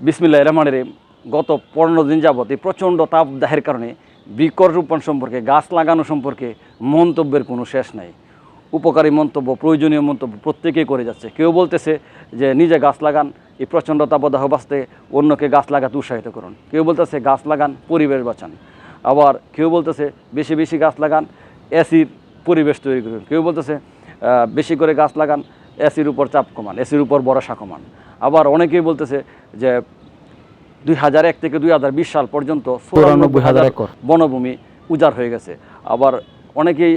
বিসমিল্লাহির রহমানির রহিম। গত 15 দিন যাবত এই প্রচণ্ড তাপদাহের কারণে বৃক্ষরোপণ সম্পর্কে, গাছ লাগানো সম্পর্কে মন্তব্যের কোনো শেষ নাই। উপকারী মন্তব্য, প্রয়োজনীয় মন্তব্য প্রত্যেকেই করে যাচ্ছে। কেউ বলতেছে যে নিজে গাছ লাগান, এই প্রচণ্ড তাপদাহ বাঁচতে অন্যকে গাছ লাগাতে উৎসাহিত করুন। কেউ বলতেছে গাছ লাগান, পরিবেশ বাঁচান। আবার কেউ বলতেছে বেশি বেশি গাছ লাগান, এসির পরিবেশ তৈরি করুন। কেউ বলতেছে বেশি করে গাছ লাগান, এসির উপর চাপ কমান, এসির উপর ভরসা কমান। আবার অনেকেই বলতেছে যে 2001 থেকে 2020 সাল পর্যন্ত 94,000 একর বনভূমি উজাড় হয়ে গেছে। আবার অনেকেই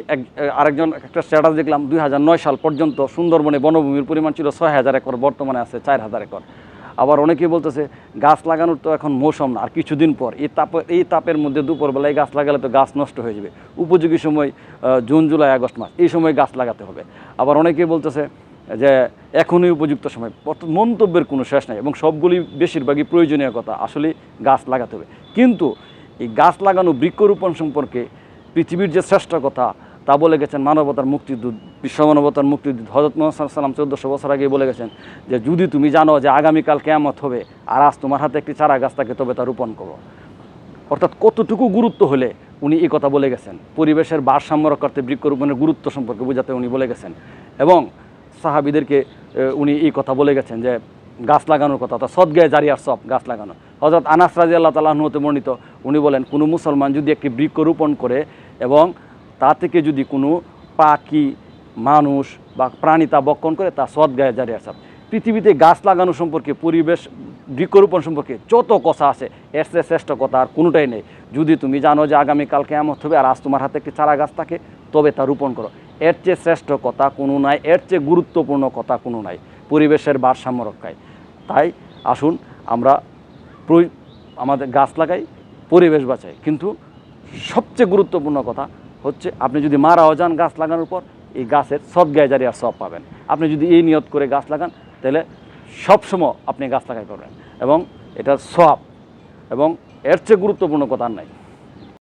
আরেকজন একটা স্ট্যাটাস দেখলাম 2009 সাল পর্যন্ত সুন্দরবনে বনভূমির পরিমাণ ছিল 6,000 একর, বর্তমানে আছে 4,000 একর। আবার অনেকেই বলতেছে গাছ লাগানোর তো এখন মৌসুম না, আর কিছুদিন পর এই তাপের মধ্যে দুপুরবেলায় গাছ লাগালে তো গাছ নষ্ট হয়ে যাবে। উপযোগী সময় জুন, জুলাই, আগস্ট মাস, এই সময় গাছ লাগাতে হবে। আবার অনেকেই বলতেছে যে এখনই উপযুক্ত সময়। মন্তব্যের কোনো শেষ নাই এবং সবগুলি বেশিরভাগই প্রয়োজনীয় কথা। আসলে গাছ লাগাতে হবে, কিন্তু এই গাছ লাগানো, বৃক্ষরোপণ সম্পর্কে পৃথিবীর যে শ্রেষ্ঠ কথা তা বলে গেছেন মানবতার মুক্তিদূত, বিশ্ব মানবতার মুক্তিদূত হযরত মুহাম্মদ সাল্লাল্লাহু আলাইহি ওয়াসাল্লাম 1400 বছর আগে বলে গেছেন যে যদি তুমি জানো যে আগামীকাল কিয়ামত হবে আর আজ তোমার হাতে একটি চারা গাছ থাকে, তবে তা রোপণ করো। অর্থাৎ কতটুকু গুরুত্ব হলে উনি এই কথা বলে গেছেন, পরিবেশের ভারসাম্য রক্ষার্থে বৃক্ষরোপণের গুরুত্ব সম্পর্কে বোঝাতে উনি বলে গেছেন। এবং সাহাবীদেরকে উনি এই কথা বলে গেছেন যে গাছ লাগানোর কথা, অর্থাৎ সদগায়ে জারিয়ার সব গাছ লাগানো। হযরত আনাস রাদিয়াল্লাহু তাআলা আনহু হতে বর্ণিত, উনি বলেন কোনো মুসলমান যদি একটি বৃক্ষ রোপণ করে এবং তা থেকে যদি কোনো পাখি, মানুষ বা প্রাণী তা বক্ষণ করে, তা সদগায়ে জারিয়ার সব। পৃথিবীতে গাছ লাগানো সম্পর্কে, পরিবেশ বৃক্ষরোপণ সম্পর্কে যত কথা আছে, এর চেয়ে শ্রেষ্ঠ কথা আর কোনোটাই নেই। যদি তুমি জানো যে আগামীকাল কিয়ামত হবে আর আজ তোমার হাতে একটি চারা গাছ থাকে, তবে তা রোপণ করো। এর চেয়ে শ্রেষ্ঠ কথা কোনো নাই, এর চেয়ে গুরুত্বপূর্ণ কথা কোনো নাই পরিবেশের ভারসাম্য রক্ষায়। তাই আসুন আমরা আমাদের গাছ লাগাই, পরিবেশ বাঁচাই। কিন্তু সবচেয়ে গুরুত্বপূর্ণ কথা হচ্ছে, আপনি যদি মারাও যান গাছ লাগানোর পর, এই গাছের সদগায়ে জারিয়ার সওয়াব পাবেন। আপনি যদি এই নিয়ত করে গাছ লাগান, তাহলে সবসময় আপনি গাছ লাগাই পাবেন এবং এটার সওয়াব, এবং এর চেয়ে গুরুত্বপূর্ণ কথা আর নাই।